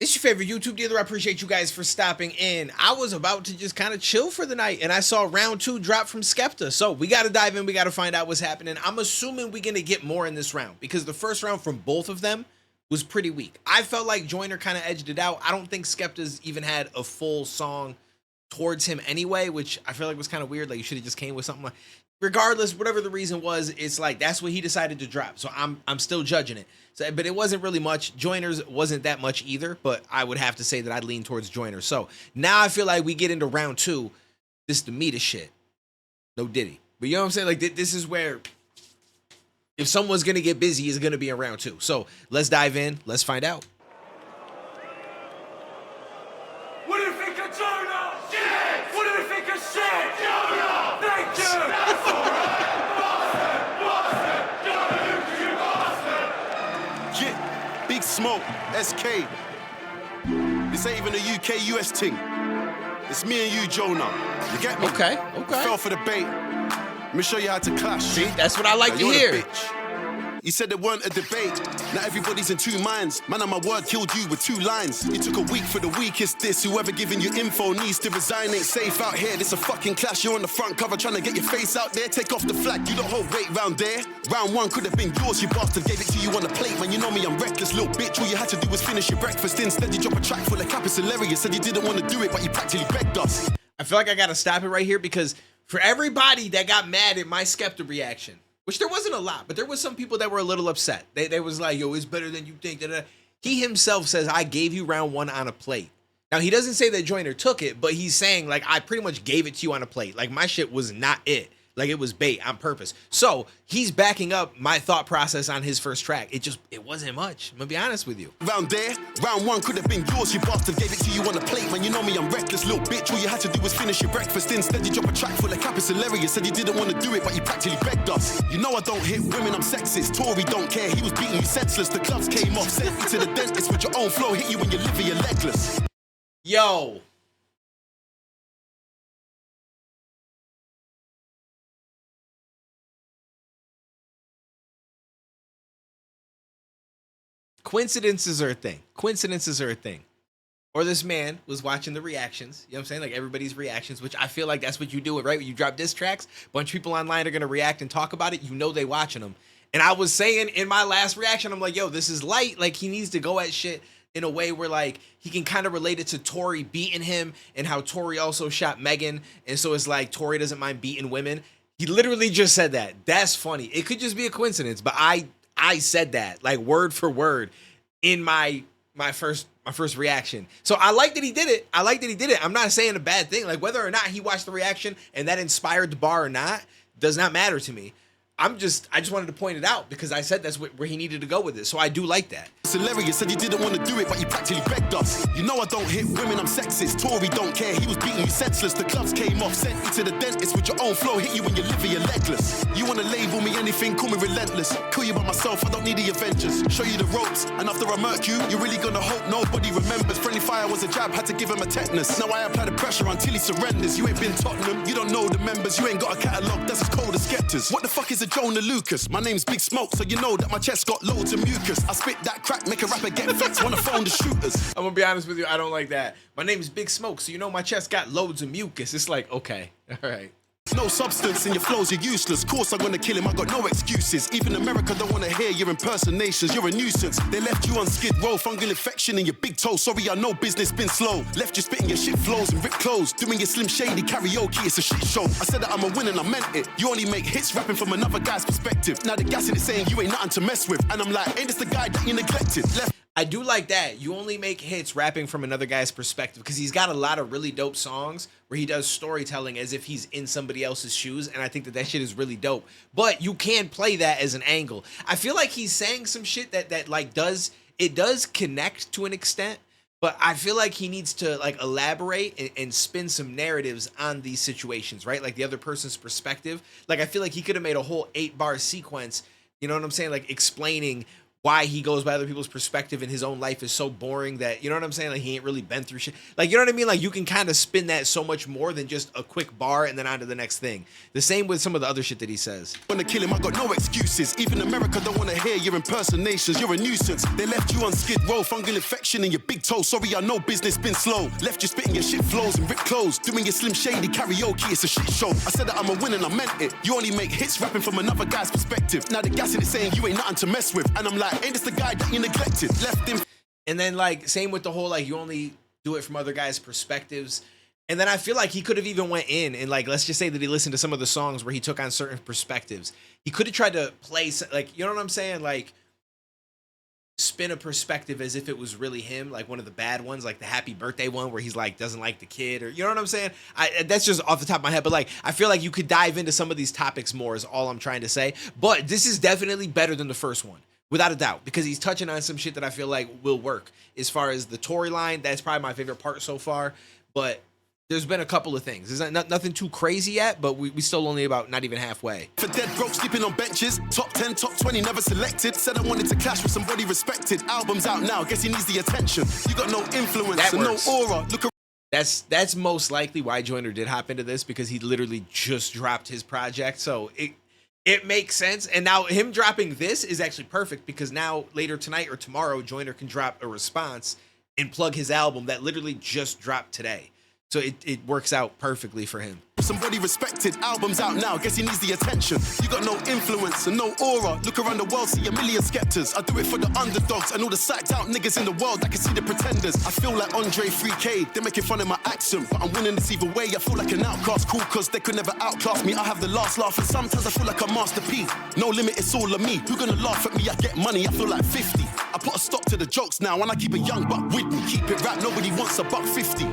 It's your favorite YouTube dealer. I appreciate you guys for stopping in. I was about to just kind of chill for the night, and I saw round 2 drop from Skepta. So we got to dive in. We got to find out what's happening. I'm assuming we're going to get more in this round because the first round from both of them was pretty weak. I felt like Joyner kind of edged it out. I don't think Skepta's even had a full song towards him anyway, which I feel like was kind of weird. Like, you should have just came with something like, regardless, whatever the reason was, it's like that's what he decided to drop. So I'm still judging it. So, but it wasn't really much. Joyner's wasn't that much either, but I would have to say that I'd lean towards Joyner. So now I feel like we get into round 2. This is the meat of shit. No Diddy. But you know what I'm saying? Like, this is where if someone's gonna get busy, it's gonna be in round 2. So let's dive in. Let's find out. What do you think of Joyner? Shit! What do you think of shit? Joyner! Thank you! That's alright! Bastard! Bastard! Joyner, you bastard! Yeah, Big Smoke, SK. This ain't even a UK US thing. It's me and you, Joyner. You get me? Okay. Fell for the bait. Let me show you how to clash. See, that's what I like to You're hear. the bitch. You said there weren't a debate. Now everybody's in 2 minds. Man, on my word, killed you with 2 lines. It took a week for the weakest diss. Whoever giving you info needs to resign. Ain't safe out here. This a fucking clash. You're on the front cover trying to get your face out there. Take off the flag. You don't hold weight round there. Round 1 could have been yours. You bastard gave it to you on the plate. Man, you know me, I'm reckless, little bitch. All you had to do was finish your breakfast. Instead, you drop a track full of cap. It's hilarious. Said you didn't want to do it, but you practically begged us. I feel like I gotta stop it right here because for everybody that got mad at my Skepta reaction, which there wasn't a lot, but there was some people that were a little upset. They was like, yo, it's better than you think. Da-da. He himself says, I gave you round 1 on a plate. Now, he doesn't say that Joyner took it, but he's saying, like, I pretty much gave it to you on a plate. Like, my shit was not it. Like, it was bait on purpose. So he's backing up my thought process on his first track. It wasn't much. I'm gonna be honest with you. Round there, round 1 could have been yours. You bastard gave it to you on the plate. Man, you know me, I'm reckless, little bitch. All you had to do was finish your breakfast. Instead, you drop a track full of cap. It's hilarious. Said you didn't want to do it, but you practically begged us. You know I don't hit women, I'm sexist. Tory don't care. He was beating you senseless. The gloves came off. Sent you to the dentist with your own flow. Hit you when you live, you're legless. Yo. Coincidences are a thing. Coincidences are a thing. Or this man was watching the reactions. You know what I'm saying? Like everybody's reactions, which I feel like that's what you do, right? When you drop diss tracks, a bunch of people online are going to react and talk about it. You know they watching them. And I was saying in my last reaction, I'm like, yo, this is light. Like, he needs to go at shit in a way where, like, he can kind of relate it to Tory beating him and how Tory also shot Megan. And so it's like Tory doesn't mind beating women. He literally just said that. That's funny. It could just be a coincidence, but I said that, like, word for word in my first reaction. So I like that he did it. I'm not saying a bad thing. Like, whether or not he watched the reaction and that inspired the bar or not does not matter to me. I just wanted to point it out because I said that's where he needed to go with it. So I do like that. It's hilarious. Said you didn't want to do it, but you practically begged us. You know I don't hit women, I'm sexist. Tory don't care. He was beating you senseless. The gloves came off. Sent you to the dentist with your own flow. Hit you when you live, you're legless. You want to label me anything, call me relentless. Kill you by myself, I don't need the Avengers. Show you the ropes, and after I murk you, you're really gonna hope nobody remembers. Friendly fire was a jab, had to give him a tetanus. Now I apply the pressure until he surrenders. You ain't been Tottenham, you don't know the members. You ain't got a catalogue that's as cold as Skepta's. What the fuck is a Joyner Lucas? My name's Big Smoke, so you know that my chest got loads of mucus. I spit that crack, make a rapper get vexed, wanna phone the shooters. I'm gonna be honest with you, I don't like that. My name is Big Smoke, so you know my chest got loads of mucus. It's like, okay, all right. No substance in your flows, you're useless. Course I'm gonna kill him, I got no excuses. Even America don't wanna hear your impersonations. You're a nuisance. They left you on skid row, fungal infection in your big toe. Sorry, I know business been slow. Left you spitting your shit flows and ripped clothes. Doing your Slim Shady karaoke, it's a shit show. I said that I'm a winner and I meant it. You only make hits rapping from another guy's perspective. Now the gas in it saying you ain't nothing to mess with. And I'm like, ain't this the guy that you neglected? Left. I do like that. You only make hits rapping from another guy's perspective because he's got a lot of really dope songs where he does storytelling as if he's in somebody else's shoes, and I think that shit is really dope. But you can play that as an angle. I feel like he's saying some shit that like does connect to an extent, but I feel like he needs to like elaborate and spin some narratives on these situations, right? Like the other person's perspective. Like I feel like he could have made a whole 8-bar sequence, you know what I'm saying? Like explaining why he goes by other people's perspective in his own life is so boring that, you know what I'm saying? Like, he ain't really been through shit. Like, you know what I mean? Like, you can kind of spin that so much more than just a quick bar and then on to the next thing. The same with some of the other shit that he says. When I kill him, I got no excuses. Even America don't want to hear your impersonations. You're a nuisance. They left you on skid row, fungal infection in your big toe. Sorry, I know business been slow. Left you spitting your shit flows and ripped clothes. Doing your Slim Shady karaoke, it's a shit show. I said that I'm a winner and I meant it. You only make hits rapping from another guy's perspective. Now they're gassing it saying you ain't nothing to mess with. And I'm like, ain't this the guy that you neglected? Left him. And then, like, same with the whole, like, you only do it from other guys' perspectives. And then I feel like he could have even went in and, like, let's just say that he listened to some of the songs where he took on certain perspectives. He could have tried to play, like, you know what I'm saying? Like, spin a perspective as if it was really him, like one of the bad ones, like the happy birthday one where he's like doesn't like the kid, or you know what I'm saying? That's just off the top of my head, but like I feel like you could dive into some of these topics more is all I'm trying to say. But this is definitely better than the first one, without a doubt, because he's touching on some shit that I feel like will work. As far as the Tory line, that's probably my favorite part so far, but there's been a couple of things. There's nothing too crazy yet, but we still only about not even halfway. For dead broke, sleeping on benches. Top 10, top 20, never selected. Said I wanted to clash with somebody respected. Album's out now, guess he needs the attention. You got no influence and no aura. Look around. That's most likely why Joyner did hop into this, because he literally just dropped his project. So it makes sense. And now him dropping this is actually perfect, because now later tonight or tomorrow, Joyner can drop a response and plug his album that literally just dropped today. So it works out perfectly for him. Somebody respected, album's out now, guess he needs the attention. You got no influence and no aura. Look around the world, see a million Skeptas. I do it for the underdogs and all the psyched out niggas in the world that can see the pretenders. I feel like Andre 3K, they're making fun of my accent, but I'm winning this either way. I feel like an outcast, cool, cause they could never outclass me. I have the last laugh and sometimes I feel like a masterpiece. No limit, it's all of me. Who gonna laugh at me? I get money, I feel like 50. I put a stop to the jokes now and I keep a young buck with me. Keep it rap, nobody wants a buck 50.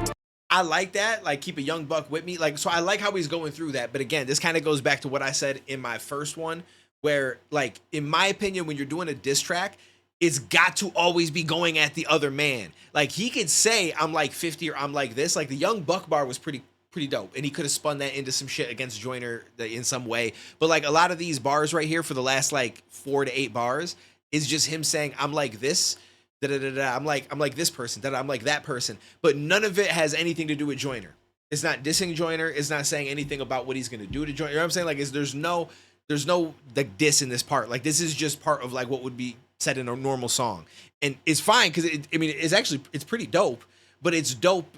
I like that, like keep a young buck with me. Like, so I like how he's going through that. But again, this kind of goes back to what I said in my first one, where like, in my opinion, when you're doing a diss track, it's got to always be going at the other man. Like, he could say, I'm like 50 or I'm like this. Like the young buck bar was pretty dope. And he could have spun that into some shit against Joyner in some way. But like a lot of these bars right here for the last like 4 to 8 bars is just him saying, I'm like this. I'm like this person, I'm like that person, but none of it has anything to do with Joyner. It's not dissing Joyner. It's not saying anything about what he's gonna do to Joyner. You know what I'm saying? Like, there's no like diss in this part. Like, this is just part of like what would be said in a normal song, and it's fine because it's pretty dope, but it's dope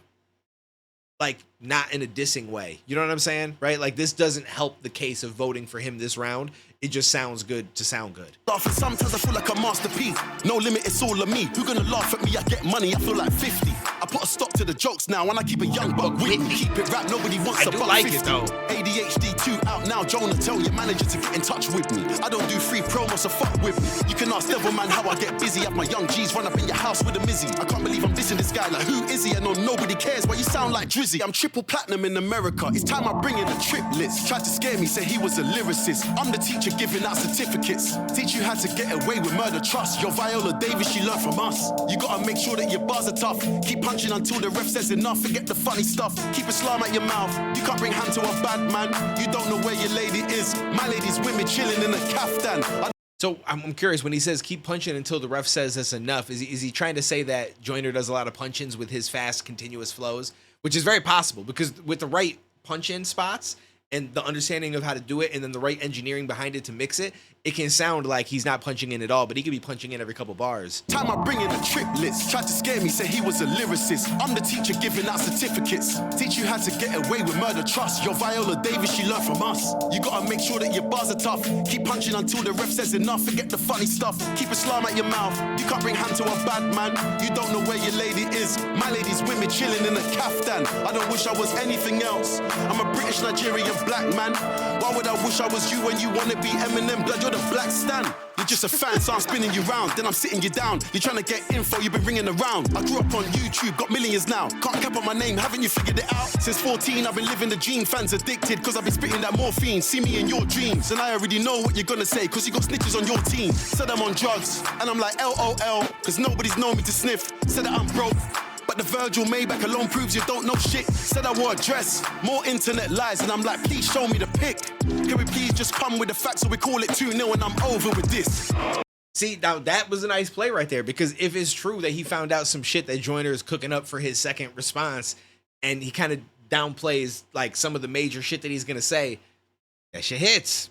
like not in a dissing way. You know what I'm saying? Right? Like, this doesn't help the case of voting for him this round. It just sounds good to sound good. Sometimes I feel like a masterpiece. No limit, it's all of me. Who gonna laugh at me? I get money, I feel like 50. I put a stop to the jokes now and I keep a young buck with me. Keep it rap, nobody wants a buck 50. It though. ADHD 2 out now, Joyner, tell your manager to get in touch with me. I don't do free promos, so fuck with me. You can ask Devilman how I get busy. Have my young G's run up in your house with a Mizzy. I can't believe I'm dissing this guy, like who is he? I know nobody cares, why you sound like Drizzy. I'm triple platinum in America, it's time I bring in a trip list. Tried to scare me, say he was a lyricist. I'm the teacher giving out certificates. Teach you how to get away with murder, trust. Your Viola Davis, she learned from us. You gotta make sure that your bars are tough. Keep punching until the ref says enough. Forget the funny stuff, keep a slime at your mouth. You can't bring hand to a bad man. You don't know where your lady is. My lady's with me chilling in a kaftan. So I'm curious, when he says keep punching until the ref says that's enough, is he trying to say that Joyner does a lot of punch-ins with his fast, continuous flows? Which is very possible, because with the right punch-in spots and the understanding of how to do it and then the right engineering behind it to mix it, it can sound like he's not punching in at all, but he could be punching in every couple bars. Time I bring in a trip list. Tried to scare me, say he was a lyricist. I'm the teacher giving out certificates. Teach you how to get away with murder, trust. Your Viola Davis, she learned from us. You gotta make sure that your bars are tough. Keep punching until the ref says enough. Forget the funny stuff, keep a slime at your mouth. You can't bring hand to a bad man. You don't know where your lady is. My lady's with me chilling in a kaftan. I don't wish I was anything else. I'm a British Nigerian black man. Why would I wish I was you when you wanna be Eminem? Blood, you're the black stan. You're just a fan, so I'm spinning you round. Then I'm sitting you down. You're trying to get info, you've been ringing around. I grew up on YouTube, got millions now. Can't cap on my name, haven't you figured it out? Since 14, I've been living the dream. Fans addicted, cause I've been spitting that morphine. See me in your dreams, and I already know what you're gonna say, cause you got snitches on your team. Said I'm on drugs, and I'm like LOL, cause nobody's known me to sniff. Said that I'm broke, but the Virgil Maybach alone proves you don't know shit. Said I wore a dress, more internet lies, and I'm like, please show me the pic. Can we please just come with the facts, so we call it 2-0 and I'm over with this. See, now that was a nice play right there, because if it's true that he found out some shit that Joyner is cooking up for his second response, and he kind of downplays like some of the major shit that he's gonna say, that shit hits.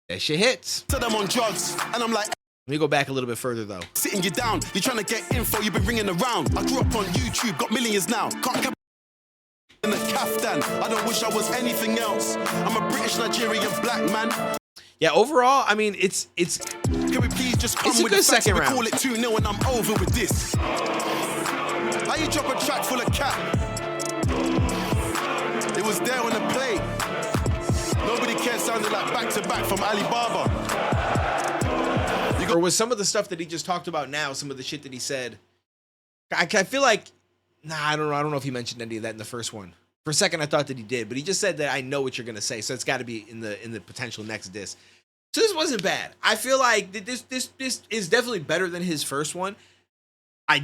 That shit hits. So I'm on drugs, and I'm like, Let me go back a little bit further though. sitting you down. You're trying to get info, you've been ringing around. I grew up on YouTube, got millions now. Can't get in the kaftan. I don't wish I was anything else. I'm a British Nigerian black man. Yeah, overall, I mean, it's Can we please just come It's a with good the facts? second We round. call it 2-0 and I'm over with this. How you drop a track full of cap? It was there on the play. Nobody cares sounded like back-to-back from Alibaba. or was some of the stuff that he just talked about now, some of the shit that he said. I feel like, I don't know if he mentioned any of that in the first one. For a second, I thought that he did, but he just said that I know what you're gonna say, so it's got to be in the potential next diss. So this wasn't bad. I feel like this is definitely better than his first one. I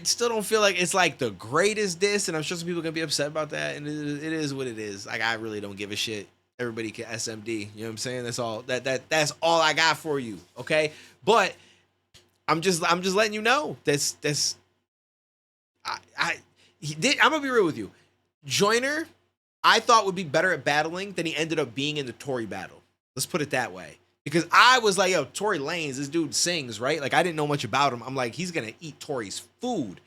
still don't feel like it's like the greatest diss, and I'm sure some people are gonna be upset about that. And it is what it is. Like, I really don't give a shit. Everybody can SMD. You know what I'm saying? That's all. That's all I got for you. Okay, but I'm just letting you know that's. I'm gonna be real with you. Joyner, I thought would be better at battling than he ended up being in the Tory battle. Let's put it that way. Because I was like, yo, Tory Lanez, this dude sings, right? Like, I didn't know much about him. I'm like, he's going to eat Tory's food.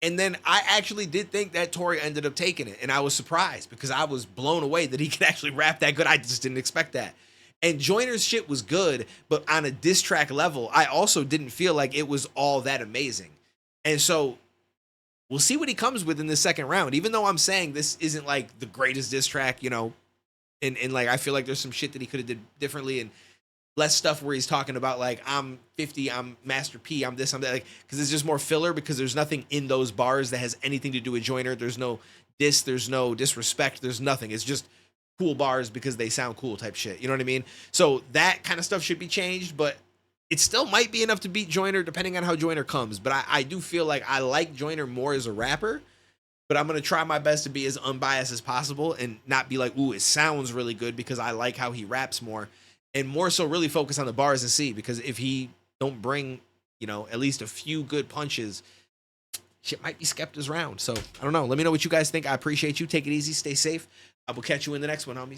And then I actually did think that Tory ended up taking it. And I was surprised because I was blown away that he could actually rap that good. I just didn't expect that. And Joyner's shit was good, but on a diss track level, I also didn't feel like it was all that amazing. And so we'll see what he comes with in the second round. Even though I'm saying this isn't like the greatest diss track, you know, and like I feel like there's some shit that he could have did differently, and less stuff where he's talking about like, I'm 50, I'm Master P, I'm this, I'm that, like, because it's just more filler, because there's nothing in those bars that has anything to do with Joyner. There's no diss, there's no disrespect, there's nothing. It's just cool bars because they sound cool type shit. You know what I mean? So that kind of stuff should be changed, but it still might be enough to beat Joyner depending on how Joyner comes. But I do feel like I like Joyner more as a rapper, but I'm going to try my best to be as unbiased as possible and not be like, ooh, it sounds really good, because I like how he raps more. And more so really focus on the bars and see, because if he don't bring, you know, at least a few good punches, shit might be Skepta's round. So I don't know. Let me know what you guys think. I appreciate you. Take it easy. Stay safe. I will catch you in the next one, homies.